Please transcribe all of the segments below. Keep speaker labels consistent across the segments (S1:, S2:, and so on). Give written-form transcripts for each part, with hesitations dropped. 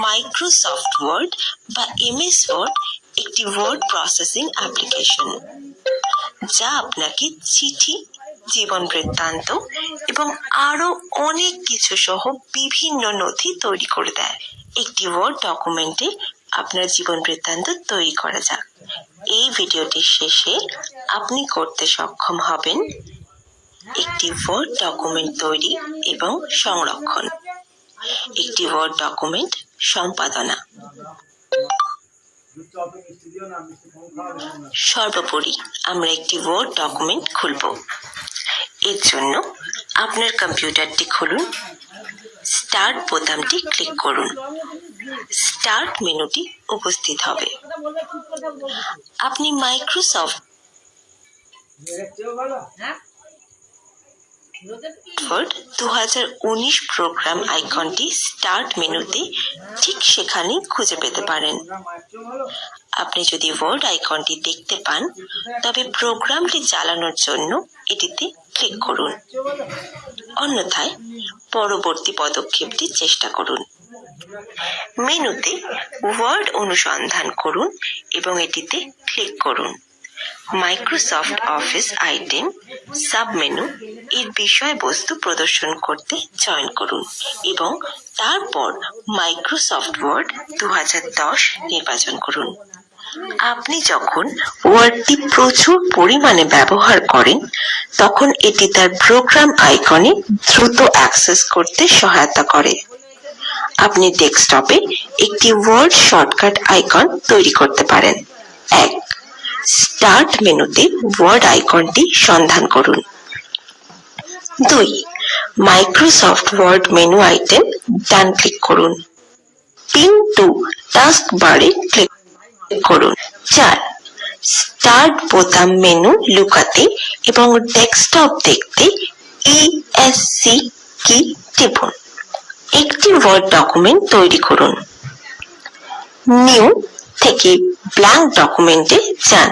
S1: Microsoft word বা MS word একটি word processing application যা আপনাকে চিঠি, জীবন বৃত্তান্ত এবং আরো অনেক কিছু সহ বিভিন্ন নথি তৈরি করে দেয়। একটি ওয়ার্ড ডকুমেন্টে আপনার জীবন বৃত্তান্ত তৈরি করা যাক। এই ভিডিওটির শেষে আপনি করতে সক্ষম হবেন একটি ওয়ার্ড ডকুমেন্ট তৈরি এবং সংরক্ষণ, একটি ওয়ার্ড ডকুমেন্ট সম্পাদনা। সর্বোপরি আমরা একটি ওয়ার্ড ডকুমেন্ট খুলব। এর জন্য আপনার কম্পিউটারটি খুলুন, স্টার্ট বোতামটি ক্লিক করুন। স্টার্ট মেনুটি উপস্থিত হবে। আপনি মাইক্রোসফট ওয়ার্ড 2019 প্রোগ্রাম আইকনটি স্টার্ট মেনুতে ঠিক সেখানেই খুঁজে পেতে পারেন। আপনি যদি ওয়ার্ড আইকনটি দেখতে পান তবে প্রোগ্রামটি চালানোর জন্য এটিতে ক্লিক করুন, অন্যথায় পরবর্তী পদক্ষেপটি চেষ্টা করুন। মেনুতে ওয়ার্ড অনুসন্ধান করুন এবং এটিতে ক্লিক করুন। মাইক্রোসফট অফিস আইটেম সাবমেনু এর বিষয়বস্তু প্রদর্শন করতে চয়ন করুন এবং তারপর মাইক্রোসফট ওয়ার্ড 2010 নির্বাচন করুন। আপনি যখন ওয়ার্ডটি প্রচুর পরিমাণে ব্যবহার করেন তখন এটি তার প্রোগ্রাম আইকনে দ্রুত অ্যাক্সেস করতে সহায়তা করে। আপনি ডেস্কটপে একটি ওয়ার্ড শর্টকাট আইকন তৈরি করতে পারেন। 1. স্টার্ট মেনুতে ওয়ার্ড আইকনটি সন্ধান করুন। 2. মাইক্রোসফট ওয়ার্ড মেনু আইটেম ডান ক্লিক করুন। পিন টু টাস্ক বারে ক্লিক করুন। 4. স্টার্ট বোতাম মেনু লুকাতে এবং ডেস্কটপ দেখতে ESC কি টিপুন। একটি ওয়ার্ড ডকুমেন্ট তৈরি করুন। নিউ থেকে ব্ল্যাঙ্ক ডকুমেন্টে যান।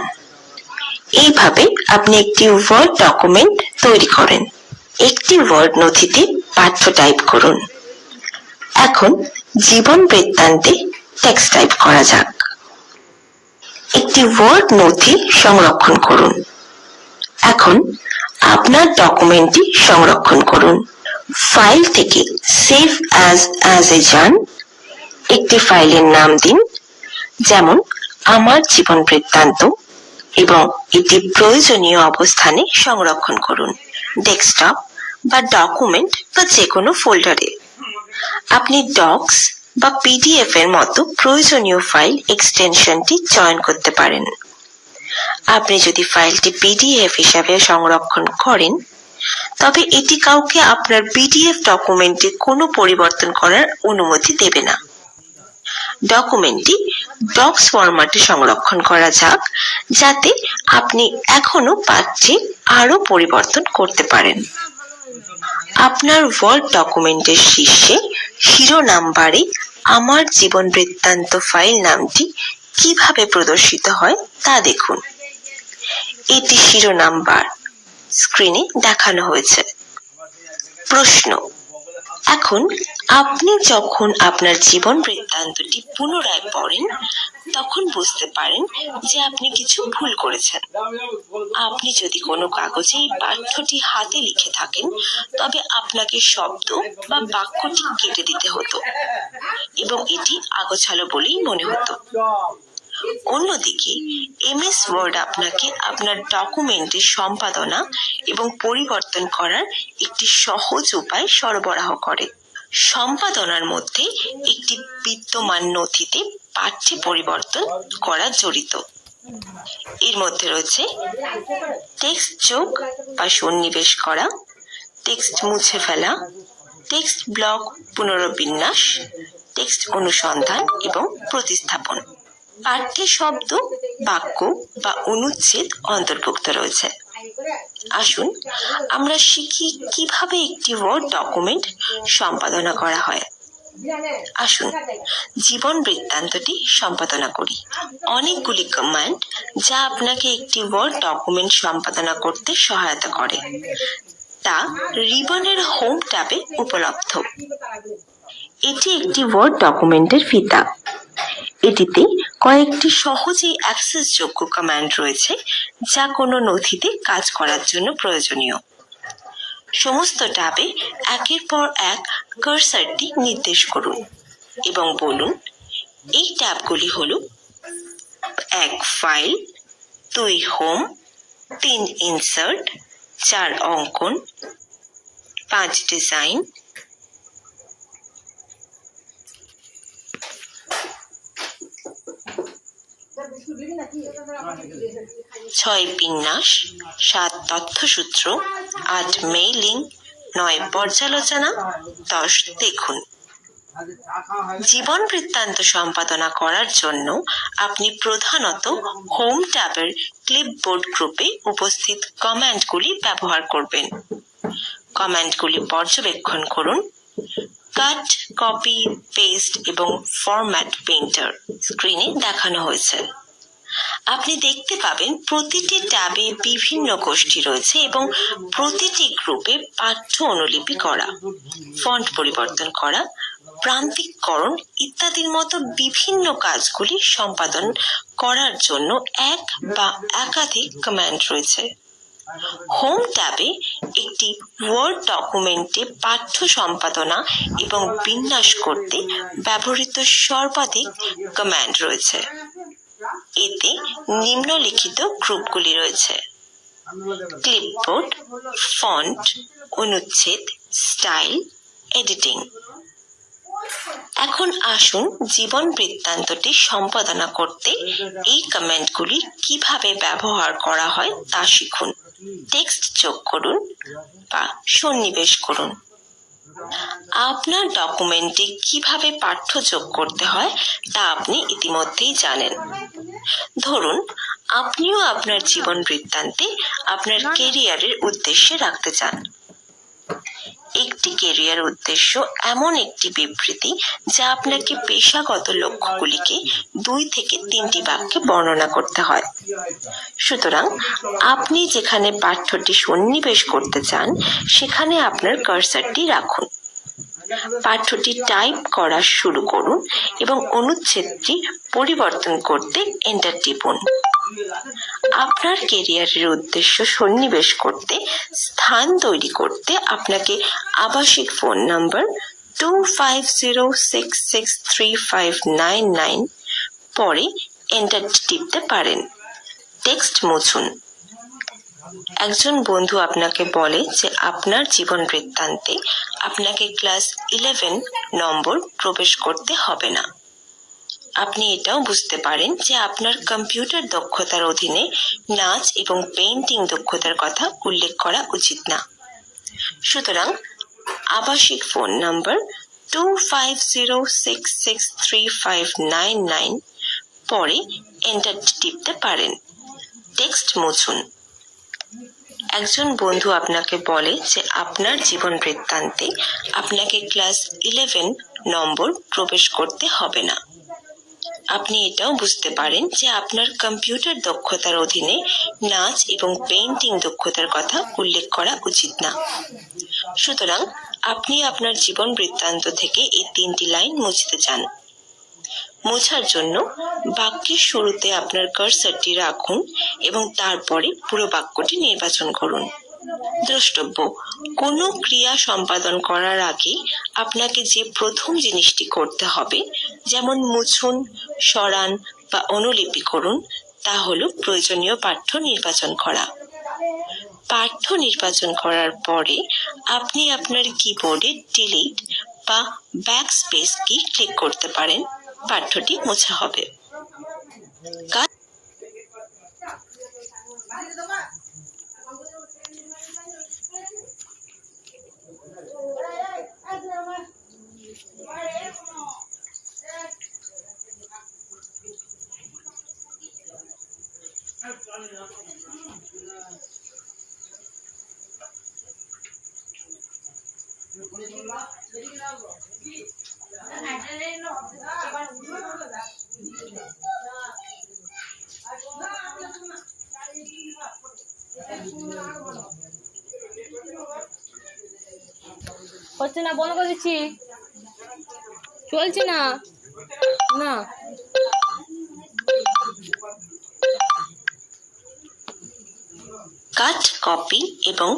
S1: এইভাবে আপনি একটি ওয়ার্ড ডকুমেন্ট তৈরি করেন। একটি ওয়ার্ড নথিতে পাঠ্য টাইপ করুন। এখন জীবন বৃত্তান্তে টেক্সট টাইপ করা যাক। একটি ওয়ার্ড নথি সংরক্ষণ করুন। এখন আপনার ডকুমেন্টটি সংরক্ষণ করুন। ফাইল থেকে সেভ অ্যাজ এ যান। একটি ফাইলের নাম দিন, যেমন আমার জীবন বৃত্তান্ত, এবং এটি প্রয়োজনীয় অবস্থানে সংরক্ষণ করুন, ডেস্কটপ বা ডকুমেন্ট বা যে কোনো ফোল্ডারে। আপনি ডক্স বা পিডিএফ এর মতো প্রয়োজনীয় ফাইল এক্সটেনশনটি চয়ন করতে পারেন। আপনি যদি ফাইলটি পিডিএফ হিসাবে সংরক্ষণ করেন তবে এটি কাউকে আপনার পিডিএফ ডকুমেন্টে কোনো পরিবর্তন করার অনুমতি দেবে না। ডকুমেন্টটি ডক্স ফরম্যাটে সংরক্ষণ করা যাক, যাতে আপনি এখনো পাঠ্যে আরো পরিবর্তন করতে পারেন। আপনার ওয়ার্ড ডকুমেন্টের শীর্ষে শিরোনাম বারে আমার জীবন বৃত্তান্ত ফাইল নামটি কিভাবে প্রদর্শিত হয় তা দেখুন। এটি শিরোনাম বার স্ক্রিনে দেখানো হয়েছে। প্রশ্ন: এখন আপনি যখন আপনার জীবন বৃত্তান্তটি পুনরায় পড়েন তখন বুঝতে পারেন যে আপনি কিছু ভুল করেছেন। আপনি যদি কোনো কাগজে এই পাঠ্যটি হাতে লিখে থাকেন তবে আপনাকে শব্দ বা বাক্যটি কেটে দিতে হতো এবং এটি আগোছালো বলেই মনে হতো। অন্যদিকে এমএস ওয়ার্ড আপনাকে আপনার ডকুমেন্টের সম্পাদনা এবং পরিবর্তন করার একটি সহজ উপায় সরবরাহ করে। সম্পাদনার মধ্যে একটি বিদ্যমান নথিতে পাঠ্যে পরিবর্তন করা জড়িত। এর মধ্যে রয়েছে টেক্সট যোগ বা সন্নিবেশ করা, টেক্সট মুছে ফেলা, টেক্সট ব্লক পুনর্বিন্যাস, টেক্সট অনুসন্ধান এবং প্রতিস্থাপন। পাঠ্যে শব্দ, বাক্য বা অনুচ্ছেদ অন্তর্ভুক্ত রয়েছে। আসুন আমরা শিখি কিভাবে একটি ওয়ার্ড ডকুমেন্ট সম্পাদনা করা হয়। আসুন জীবন বৃত্তান্তটি সম্পাদনা করি। অনেকগুলি কমান্ড যা আপনাকে একটি ওয়ার্ড ডকুমেন্ট সম্পাদনা করতে সহায়তা করে, তা রিবনের হোম ট্যাবে উপলব্ধ। এটি একটি ওয়ার্ড ডকুমেন্টের ফিতা। এটিতে কয়েকটি সহজেই অ্যাক্সেসযোগ্য কমান্ড রয়েছে যা কোনো নথিতে কাজ করার জন্য প্রয়োজনীয়। সমস্ত ট্যাবে একের পর এক কার্সারটি নির্দেশ করুন এবং বলুন এই ট্যাবগুলি হলো 1 ফাইল, 2 হোম, 3 ইনসার্ট, 4 অঙ্কন, 5 ডিজাইন, 6 বিন্যাস, 7 তথ্যসূত্র, 8 মেইলিং, 9 পর্যালোচনা, 10 দেখুন। জীবন বৃত্তান্ত সম্পাদনা করার জন্য আপনি প্রধানত হোম ট্যাবের ক্লিপবোর্ড গ্রুপে উপস্থিত কমান্ডগুলি ব্যবহার করবেন। কমান্ডগুলি পর্যবেক্ষণ করুন। কাট, কপি, পেস্ট এবং ফরম্যাট পেইন্টার স্ক্রিনে দেখানো হয়েছে। আপনি দেখতে পাবেন প্রতিটি ট্যাবে বিভিন্ন গোষ্ঠী রয়েছে এবং প্রতিটি গ্রুপে পাঠ্য অনুলিপি করা, ফন্ট পরিবর্তন করা, প্রান্তিককরণ ইত্যাদির মতো বিভিন্ন কাজগুলি সম্পাদন করার জন্য এক বা একাধিক কমান্ড রয়েছে। হোম ট্যাবে একটি ওয়ার্ড ডকুমেন্টে পাঠ্য সম্পাদনা এবং বিন্যাস করতে ব্যবহৃত সর্বাধিক কমান্ড রয়েছে। এতে নিম্নলিখিত গ্রুপগুলি রয়েছে: ক্লিপবোর্ড, ফন্ট, অনুচ্ছেদ, স্টাইল, এডিটিং। এখন আসুন জীবন বৃত্তান্তটি সম্পাদনা করতে এই কমান্ডগুলি কিভাবে ব্যবহার করা হয় তা শিখুন। টেক্সট যোগ করুন বা সন্নিবেশ করুন। আপনার ডকুমেন্টে কিভাবে পাঠ্য যোগ করতে হয় তা আপনি ইতিমধ্যেই জানেন। ধরুন আপনিও আপনার জীবন বৃত্তান্তে আপনার কেরিয়ারের উদ্দেশ্যে রাখতে চান। একটি কেরিয়ার উদ্দেশ্য এমন একটি বিবৃতি যা আপনাকে পেশাগত লক্ষ্যগুলিকে 2 থেকে 3টি বাক্যে বর্ণনা করতে হয়। সুতরাং আপনি যেখানে পাঠ্যটি সন্নিবেশ করতে চান সেখানে আপনার কার্সারটি রাখুন। পাঠ্যটি টাইপ করা শুরু করুন এবং অনুচ্ছেদটি পরিবর্তন করতে এন্টার টিপুন। আপনার কেরিয়ারের উদ্দেশ্য সন্নিবেশ করতে স্থান তৈরি করতে আপনাকে আবাসিক ফোন নম্বর 2506635599 পরে এন্টার টিপতে পারেন। টেক্সট মুছুন। একজন বন্ধু আপনাকে বলে যে আপনার জীবন বৃত্তান্তে আপনাকে ক্লাস 11 নম্বর প্রবেশ করতে হবে না। আপনি এটাও বুঝতে পারেন যে আপনার কম্পিউটার দক্ষতার অধীনে নাচ এবং পেইন্টিং দক্ষতার কথা উল্লেখ করা উচিত না। সুতরাং আবাসিক ফোন নম্বর 2506635599 পরে এন্টার টিপতে পারেন। টেক্সট মুছুন। একজন বন্ধু আপনাকে বলে যে আপনার জীবন বৃত্তান্তে আপনাকে ক্লাস 11 নম্বর প্রবেশ করতে হবে না। আপনি এটাও বুঝতে পারেন যে আপনার কম্পিউটার দক্ষতার অধীনে নাচ এবং পেইন্টিং দক্ষতার কথা উল্লেখ করা উচিত না। সুতরাং আপনি আপনার জীবন বৃত্তান্ত থেকে এই 3টি লাইন মুছতে চান। মোছার জন্য বাক্যের শুরুতে আপনার কার্সারটি রাখুন এবং তারপরে পুরো বাক্যটি নির্বাচন করুন। দ্রষ্টব্য: কোনো ক্রিয়া সম্পাদন করার আগে আপনাকে যে প্রথম জিনিসটি করতে হবে, যেমন মুছুন, সরান বা অনুলিপি করুন, তা হলো প্রয়োজনীয় পাঠ্য নির্বাচন করা। পাঠ্য নির্বাচন করার পরে আপনি আপনার কিবোর্ডে ডিলিট বা ব্যাকস্পেস কি ক্লিক করতে পারেন। পাঠ্যটি মোছা হবে।
S2: হচ্ছে না, বন্ধ করে দিচ্ছি। চলছে না না
S1: কাট, কপি এবং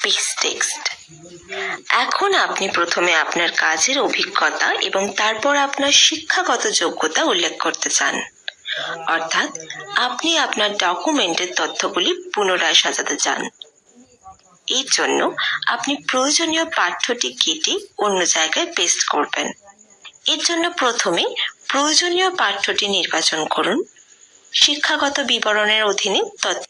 S1: পেস্ট টেক্সট। এখন আপনি প্রথমে আপনার কাজের অভিজ্ঞতা এবং তারপর আপনার শিক্ষাগত যোগ্যতা উল্লেখ করতে চান, অর্থাৎ আপনি আপনার ডকুমেন্টের তথ্যগুলি পুনরায় সাজাতে চান। এর জন্য আপনি প্রয়োজনীয় পাঠ্যটি কেটে অন্য জায়গায় পেস্ট করবেন। এর জন্য প্রথমে প্রয়োজনীয় পাঠ্যটি নির্বাচন করুন। শিক্ষাগত বিবরণের অধীনে তথ্য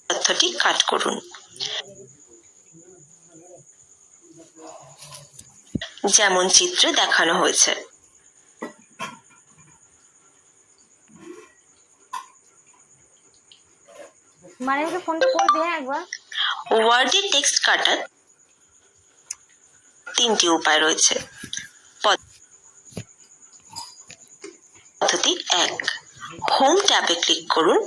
S1: তথ্যটি কাট করুন। যেমন চিত্রে দেখানো হয়েছে।
S2: মানে ফোনটা করে দে একবার।
S1: ওয়ার্ডে টেক্সট কাটার তিনটি উপায় রয়েছে। পদ্ধতি 1, হোম ট্যাবে ক্লিক করুন।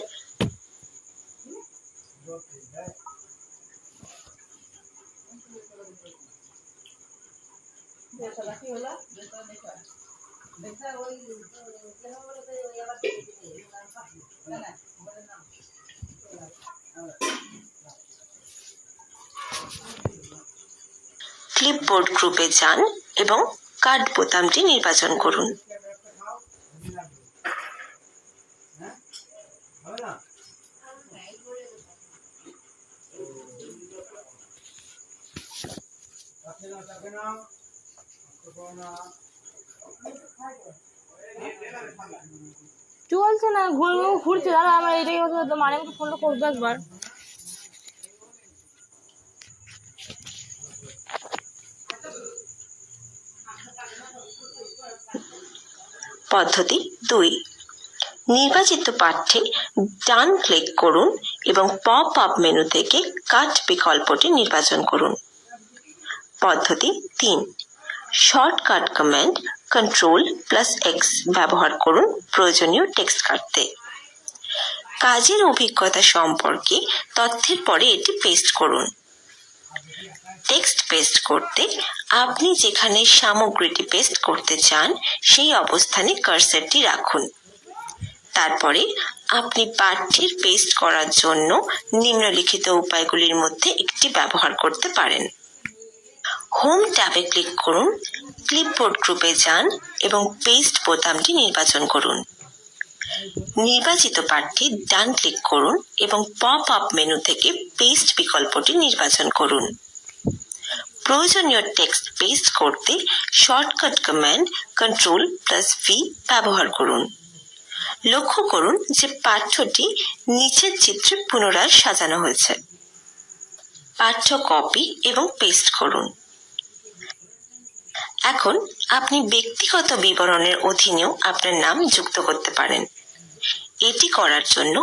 S1: ক্লিপবোর্ড গ্রুপে যান এবং কাট বোতামটি নির্বাচন করুন।
S2: চলছে না, ঘুরছে। দাদা আমার এটাই হতো, মানে ফোনটা করবে একবার।
S1: পদ্ধতি 2, নির্বাচিত পাঠ্যে ডান ক্লিক করুন এবং পপ আপ মেনু থেকে কাট বিকল্পটি নির্বাচন করুন। পদ্ধতি 3, শর্টকাট কমান্ড Ctrl+X ব্যবহার করুন প্রয়োজনীয় টেক্সট কাটতে। কাজের অভিজ্ঞতা সম্পর্কে তথ্যের পরে এটি পেস্ট করুন। টেক্সট পেস্ট করতে আপনি যেখানে সামগ্রীটি পেস্ট করতে চান সেই অবস্থানে কার্সরটি রাখুন। তারপরে আপনি পাঠ্যের পেস্ট করার জন্য নিম্নলিখিত উপায়গুলির মধ্যে একটি ব্যবহার করতে পারেন। হোম ট্যাবে ক্লিক করুন, ক্লিপবোর্ড গ্রুপে যান এবং পেস্ট বোতামটি নির্বাচন করুন। নির্বাচিত পাঠ্যে ডান ক্লিক করুন এবং পপ আপ মেনু থেকে পেস্ট বিকল্পটি নির্বাচন করুন। প্রয়োজনীয় টেক্সট পেস্ট করতে শর্টকাট কমান্ড Ctrl+V ব্যবহার করুন। লক্ষ্য করুন যে পাঠ্যটি নিচের চিত্রে পুনরায় সাজানো হয়েছে। পাঠ্য কপি এবং পেস্ট করুন। এখন আপনি ব্যক্তিগত বিবরণের অধীনেও আপনার নাম যুক্ত করতে পারেন। এটি করার জন্য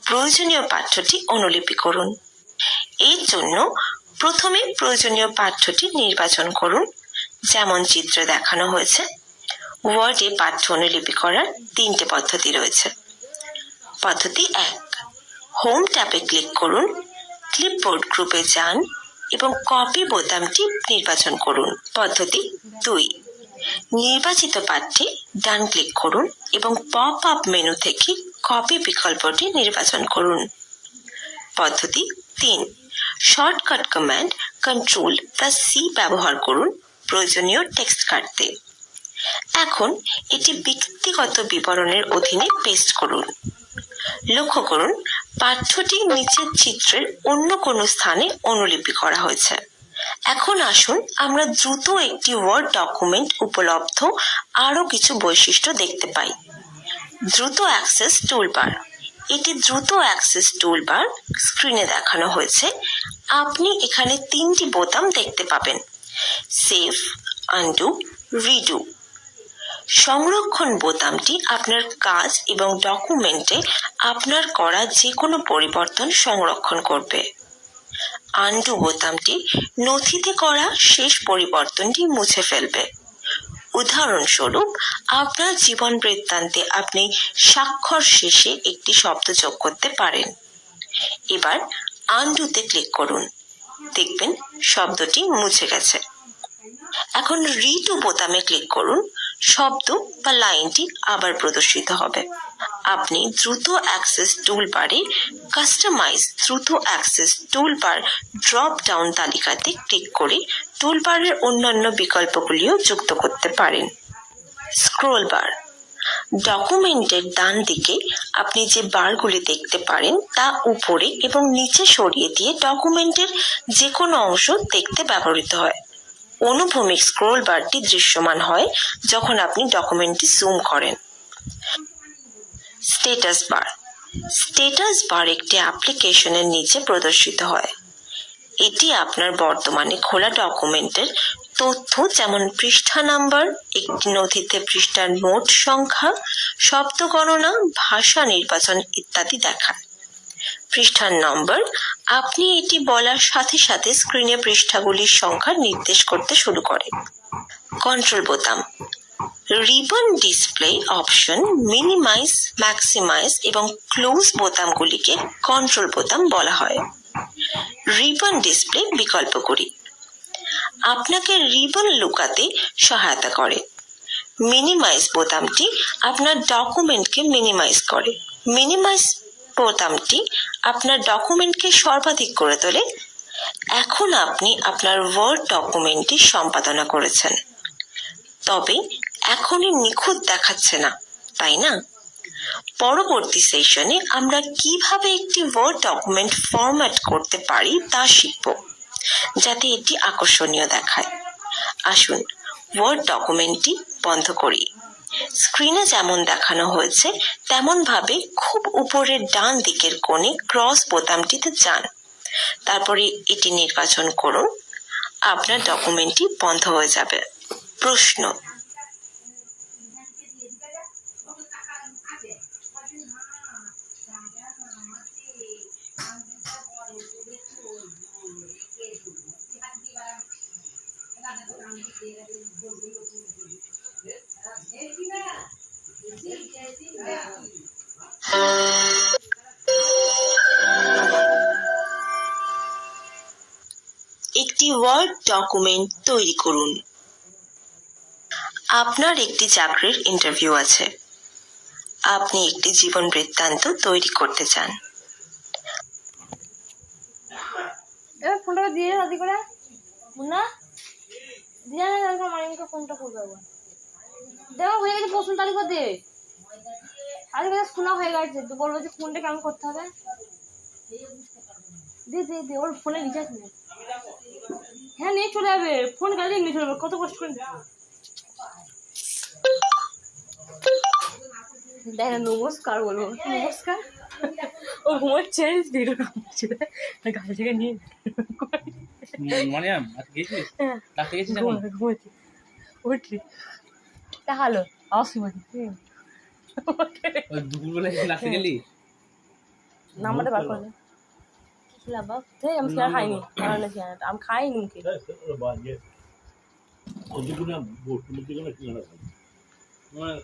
S1: প্রয়োজনীয় পাঠ্যটি অনুলিপি করুন। এর জন্য প্রথমে প্রয়োজনীয় পাঠ্যটি নির্বাচন করুন, যেমন চিত্রে দেখানো হয়েছে। ওয়ার্ডে পাঠ্য অনুলিপি করার 3টে পদ্ধতি রয়েছে। পদ্ধতি 1, হোম ট্যাবে ক্লিক করুন, ক্লিপবোর্ড গ্রুপে যান এবং কপি বোতামটি নির্বাচন করুন। পদ্ধতি 2, নির্বাচিত পাঠ্যে ডান ক্লিক করুন এবং পপ আপ মেনু থেকে কপি বিকল্পটি নির্বাচন করুন। পদ্ধতি 3, শর্টকাট কমান্ড Ctrl+C ব্যবহার করুন প্রয়োজনীয় টেক্সট কাটতে। এখন এটি ব্যক্তিগত বিবরণের অধীনে পেস্ট করুন। লক্ষ্য করুন পাঠ্যটি নিচের চিত্রের অন্য কোনো স্থানে অনুলিপি করা হয়েছে। এখন আসুন আমরা দ্রুত একটি ওয়ার্ড ডকুমেন্ট উপলব্ধ আরো কিছু বৈশিষ্ট্য দেখতে পাই। দ্রুত অ্যাক্সেস টুলবার। এটি দ্রুত অ্যাক্সেস টুলবার স্ক্রিনে দেখানো হয়েছে। আপনি এখানে 3টি বোতাম দেখতে পাবেন: সেভ, আনডু, রিডু। সংরক্ষণ বোতামটি আপনার কাজ এবং ডকুমেন্টে আপনার করা যে কোনো পরিবর্তন সংরক্ষণ করবে। আনডু বোতামটি নথিতে করা শেষ পরিবর্তনটি মুছে ফেলবে। উদাহরণস্বরূপ, আপনার জীবন বৃত্তান্তে আপনি স্বাক্ষর শেষে একটি শব্দ যোগ করতে পারেন। এবার আনডুতে ক্লিক করুন, দেখবেন শব্দটি মুছে গেছে। এখন রিডু বোতামে ক্লিক করুন, শব্দ বা লাইনটি আবার প্রদর্শিত হবে। আপনি দ্রুত অ্যাক্সেস টুলবারে কাস্টমাইজ দ্রুত অ্যাক্সেস টুলবার ড্রপ ডাউন তালিকাতে ক্লিক করে টুলবারের অন্যান্য বিকল্পগুলিও যুক্ত করতে পারেন। Scroll bar. ডকুমেন্টের ডান দিকে আপনি যে বারগুলি দেখতে পারেন তা উপরে এবং নিচে সরিয়ে দিয়ে ডকুমেন্টের যে কোনো অংশ দেখতে ব্যবহৃত হয়। অনুভূমিক স্ক্রোল বারটি দৃশ্যমান হয় যখন আপনি ডকুমেন্টটি জুম করেন। Status bar. স্ট্যাটাস বার একটি অ্যাপ্লিকেশনের নিচে প্রদর্শিত হয়। এটি আপনার বর্তমানে খোলা ডকুমেন্টের তথ্য যেমন পৃষ্ঠা নাম্বার, একটি নথিতে পৃষ্ঠার মোট সংখ্যা, শব্দ গণনা, ভাষা নির্বাচন ইত্যাদি দেখায়। পৃষ্ঠার নম্বর। আপনি এটি বলার সাথে সাথে স্ক্রিনে পৃষ্ঠাগুলির সংখ্যা নির্দেশ করতে শুরু করে। কন্ট্রোল বোতাম। Ribbon display option, minimize, maximize এবং ক্লোজ বোতামগুলিকে কন্ট্রোল বোতাম বলা হয়। রিবন ডিসপ্লে বিকল্পগুলি আপনাকে রিবন লুকাতে সহায়তা করে। মিনিমাইজ বোতামটি আপনার ডকুমেন্টকে মিনিমাইজ করে। মিনিমাইজ বোতামটি আপনার ডকুমেন্টকে সর্বাধিক করে তোলে। এখন আপনি আপনার ওয়ার্ড ডকুমেন্টটি সম্পাদনা করেছেন, তবে এখনই নিখুঁত দেখাচ্ছে না, তাই না? পরবর্তী সেশনে আমরা কিভাবে একটি ওয়ার্ড ডকুমেন্ট ফরম্যাট করতে পারি তা শিখব, যাতে এটি আকর্ষণীয় দেখায়। আসুন ওয়ার্ড ডকুমেন্টটি বন্ধ করি। স্ক্রিনে যেমন দেখানো হয়েছে তেমন ভাবে খুব উপরের ডান দিকের কোণে ক্রস বোতামটিতে যান, তারপরে এটি নির্বাচন করুন। আপনার ডকুমেন্টটি বন্ধ হয়ে যাবে। প্রশ্ন: একটি ওয়ার্ড ডকুমেন্ট তৈরি করুন। আপনার একটি চাকরির ইন্টারভিউ আছে। আপনি একটি জীবন বৃত্তান্ত তৈরি করতে চান।
S2: এবার ফোনটা দিয়ে রাজি করে মুন্না দিয়ে না, তারপর মারিমকে ফোনটা করবে। আবার দেখো হয়ে গেছে, প্রশ্ন তালিকা দে। তালিকা শোনা হয়ে গেছে, তো বলবো যে ফোনটা কেমন করতে হবে। দে দে দে, ওর ফোনে রিচার্জ নেই। হ্যাঁ নিয়ে চলে যাবে, ফোন গেলে নিয়ে চলে যাবে। কত কষ্ট করে দেখ না, নমস্কার বলবো, নমস্কার। ও ঘুমোচ্ছে, ভিডিও গাড়ি থেকে নিয়ে
S3: মানে আজকে গেছিস
S2: হ্যাঁ,
S3: ডাক্তার গেছিস এখন
S2: ঘুমোচ্ছে, উঠলি দেখালো অসুবিধা
S3: ওই দুপুরবেলা ডাক্তার গেলি
S2: নাম্বারটা বার করে কি খেলাম বাপ? আমি খেলা খাইনি, আমি খাইনি মুখে।
S3: মানে